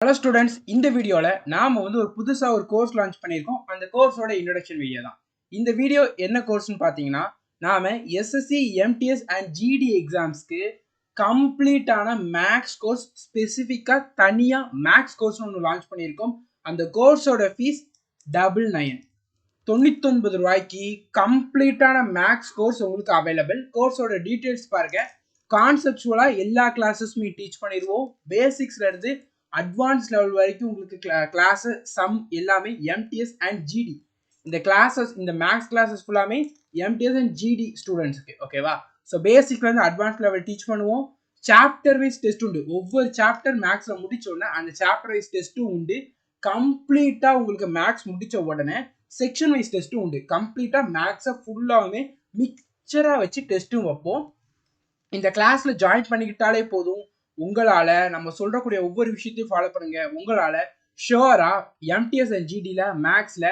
Hello students, இந்த வீடியோல நாம ஒரு புதுசா ஒரு கோர்ஸ் லான்ச் பண்ணியிருக்கோம். அந்த கோர்ஸோட இன்ட்ரோடக்ஷன் வீடியோ தான். இந்த வீடியோ என்ன கோர்ஸ்னு பார்த்தீங்கன்னா, நாம SSC MTS அண்ட் GD எக்ஸாம்ஸ்க்கு கம்ப்ளீட்டான மேக்ஸ் கோர்ஸ் ஸ்பெசிஃபிக்கா தனியா மேக்ஸ் கோர்ஸ் ஒன்று லான்ச் பண்ணியிருக்கோம். அந்த கோர்ஸோட ஃபீஸ் 99 ரூபாய்க்கு கம்ப்ளீட்டான மேக்ஸ் கோர்ஸ் உங்களுக்கு அவைலபிள். கோர்ஸோட டீடைல்ஸ் பாருங்க. கான்செப்சுவலா எல்லா கிளாஸஸுமே டீச் பண்ணிடுவோம். பேசிக்ஸ்ல இருந்து அட்வான்ஸ் லெவல் வரைக்கும் உங்களுக்கு கிளாஸ் சம் எல்லாமே MTS அண்ட் GD. இந்த மேக்ஸ் கிளாஸஸ் ஃபுல்லாமே MTS அண்ட் GD ஸ்டூடெண்ட்ஸ்க்கு ஓகேவா. ஸோ பேசிக்ல இருந்து அட்வான்ஸ் லெவல் டீச் பண்ணுவோம். சாப்டர் வைஸ் டெஸ்ட் உண்டு. ஒவ்வொரு சாப்டர் மேக்ஸ்ல முடிச்ச உடனே அந்த சாப்டர் வைஸ் டெஸ்ட்டும் உண்டு. கம்ப்ளீட்டா உங்களுக்கு மேக்ஸ் முடிச்ச உடனே செக்ஷன் வைஸ் டெஸ்ட்டும் உண்டு. கம்ப்ளீட்டா மேக்ஸை ஃபுல்லாகவே மிக்சரா வச்சு டெஸ்ட்டும் வைப்போம். இந்த கிளாஸ்ல ஜாயின் பண்ணிக்கிட்டாலே போதும், உங்களால நம்ம சொல்றக்கூடிய ஒவ்வொரு விஷயத்தையும் ஃபாலோ பண்ணுங்க. உங்களால ஷுவரா MTS அண்ட் GDல மேக்ஸ்ல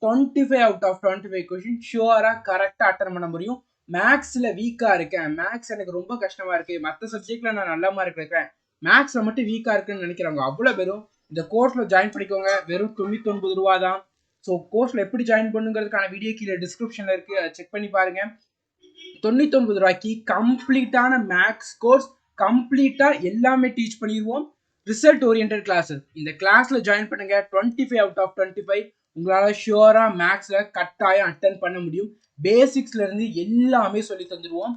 25 அவுட் ஆஃப் 25 கொஸ்டின் ஷுவரா கரெக்டா அட்டன் பண்ண முடியும். மேக்ஸ்ல வீக்கா இருக்கேன், மேக்ஸ் எனக்கு ரொம்ப கஷ்டமா இருக்கு, மற்ற சப்ஜெக்ட்ல நான் நல்ல மார்க் எடுக்கிறேன், மேக்ஸ்ல மட்டும் வீக்கா இருக்குன்னு நினைக்கிறவங்க அவ்வளவு பேரும் இந்த கோர்ஸ்ல ஜாயின் பண்ணிக்கோங்க. வெறும் 99 ரூபா தான். ஸோ கோர்ஸ்ல எப்படி ஜாயின் பண்ணுங்கிறதுக்கான வீடியோ கீழே டிஸ்கிரிப்ஷன்ல இருக்கு, அதை செக் பண்ணி பாருங்க. 99 ரூபாய்க்கு கம்ப்ளீட்டான மேக்ஸ் கோர்ஸ் கம்ப்ளீட்டா எல்லாமே டீச் பண்ணிடுவோம். Result oriented classes. இந்த கிளாஸ்ல ஜாயின் பண்ணுங்க. 25 அவுட் ஆஃப் 25 உங்களால ஷுவரா மேக்ஸ்ல கட்டாயம் அட்டன் பண்ண முடியும். பேசிக்ஸ்ல இருந்து எல்லாமே சொல்லி தந்துடுவோம்.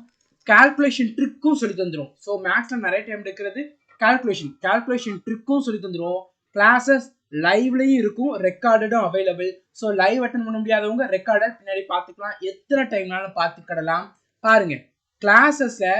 கால்குலேஷன் ட்ரிக்கும் சொல்லி தந்துடும். ஸோ மேக்ஸ்ல நிறைய டைம் எடுக்கிறது கால்குலேஷன் ட்ரிக்கும் சொல்லி தந்துடுவோம். கிளாஸஸ் லைவ்லயும் இருக்கும், ரெக்கார்டடும் அவைலபிள். ஸோ லைவ் அட்டன் பண்ண முடியாதவங்க ரெக்கார்டட் பின்னாடி பார்த்துக்கலாம், எத்தனை டைம்னாலும் பார்த்துக்கிடலாம். பாருங்க, கிளாஸஸை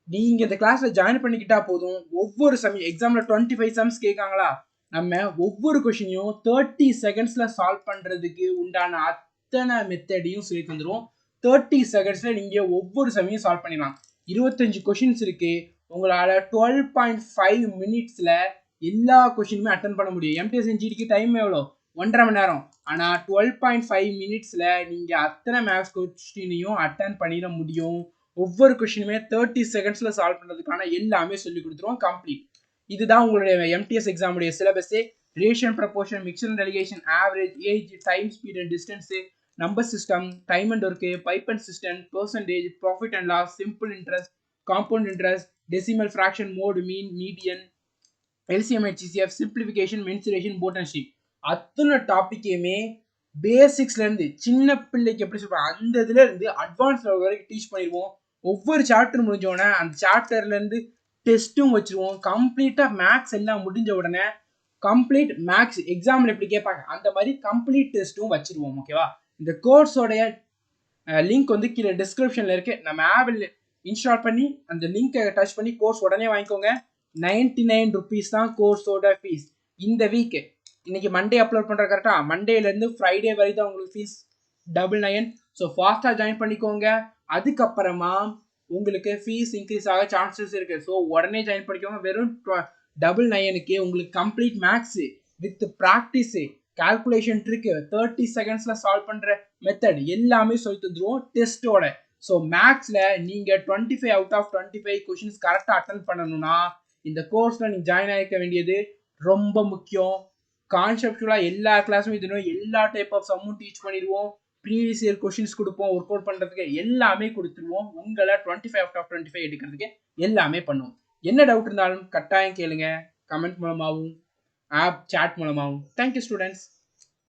நீங்க இந்த கிளாஸ்ல ஜாயின் பண்ணிக்கிட்டா போதும். ஒவ்வொரு எக்ஸாம்ல 25 சம்ஸ் கேட்காங்களா, நம்ம ஒவ்வொரு கொஸ்டினையும் 30 செகண்ட்ஸ்ல சால்வ் பண்றதுக்கு உண்டான அத்தனை மெத்தடையும் சொல்லி தந்துருவோம். 30 செகண்ட்ஸ்ல நீங்க ஒவ்வொரு சமையும் சால்வ் பண்ணிடலாம். 25 கொஸ்டின்ஸ் இருக்கு. உங்களால 12.5 மினிட்ஸ்ல எல்லா கொஸ்டினுமே அட்டன் பண்ண முடியும். MTS and GDக்கு டைம் எவ்வளோ? 1.5 மணி நேரம். ஆனா 12.5 மினிட்ஸ்ல நீங்க அத்தனை மேக்ஸ் கொஸ்டினையும் அட்டன் பண்ணிட முடியும். ஒவ்வொரு கொஸ்டினுமே 30 செகண்ட்ஸ்ல சால்வ் பண்றதுக்கான எல்லாமே சொல்லி கொடுத்துருவோம். கம்ப்ளீட். இதுதான் உங்களுடைய MTS எக்ஸாமுடைய சிலபஸே. ரேஷன், proportion, mixture and alligation, average, age, time, speed and distance, number system, time and work, pipe and system, percentage, profit and loss, simple interest, compound interest, decimal fraction, mode, mean, median, LCM HCF, simplification, mensuration, partnership, அத்தனை டாபிக்கையுமே பேசிக்ஸ்ல இருந்து சின்ன பிள்ளைக்கு எப்படி சொல்றாங்க அந்த இதுல இருந்து அட்வான்ஸ் லெவல் வரைக்கும் டீச் பண்ணிடுவோம். ஒவ்வொரு சாப்டர் முடிஞ்ச உடனே அந்த சாப்டர்ல இருந்து டெஸ்ட்டும் வச்சிருவோம். கம்ப்ளீட்டா மேக்ஸ் எல்லாம் முடிஞ்ச உடனே கம்ப்ளீட் மேக்ஸ் எக்ஸாம்ல எப்படி கேட்பாங்க அந்த மாதிரி கம்ப்ளீட் டெஸ்ட்டும் வச்சிருவோம். ஓகேவா. இந்த கோர்ஸோடைய லிங்க் கீழே டிஸ்கிரிப்ஷன்ல இருக்கு. நம்ம ஆப் இன்ஸ்டால் பண்ணி அந்த லிங்கை டச் பண்ணி கோர்ஸ் உடனே வாங்கிக்கோங்க. 99 ருபீஸ் தான் கோர்ஸோட ஃபீஸ். இந்த வீக் இன்னைக்கு மண்டே அப்லோட் பண்ற கரெக்டா, மண்டேல இருந்து ஃப்ரைடே வரை தான் உங்களுக்கு ஃபீஸ் 99. ஸோ ஃபாஸ்டா ஜாயின் பண்ணிக்கோங்க. அதுக்கப்புறமா உங்களுக்கு ஃபீஸ் இன்க்ரீஸ் ஆக சான்சஸ் இருக்கு. ஸோ உடனே ஜாயின் பண்ணிக்கோங்க. வெறும் 99க்கு உங்களுக்கு complete maths with practice, calculation trick, 30 செகண்ட்ஸ்ல சால்வ் பண்ற மெத்தட் எல்லாமே சொல்லி தந்துருவோம் டெஸ்டோட. ஸோ மேக்ஸ்ல நீங்க 25 அவுட் ஆஃப் 25 கொஸ்டின்ஸ் கரெக்டா அட்டன் பண்ணணும்னா இந்த கோர்ஸ்ல நீங்க ஜாயின் ஆகிக்க வேண்டியது ரொம்ப முக்கியம். கான்செப்டுவலா எல்லா கிளாஸும் இதுவும் எல்லா டைப் ஆஃப் சம்மும் டீச் பண்ணிடுவோம். ப்ரீவியஸ் இயர் கொஸ்டின்ஸ் கொடுப்போம், ஒர்க் அவுட் பண்றதுக்கு எல்லாமே கொடுத்துருவோம். உங்களை 25 அவுட் ஆஃப் 25 எடுக்கிறதுக்கு எல்லாமே பண்ணுவோம். என்ன டவுட் இருந்தாலும் கட்டாயம் கேளுங்க, கமெண்ட் மூலமாகவும் ஆப் சாட் மூலமாகவும். Thank you students.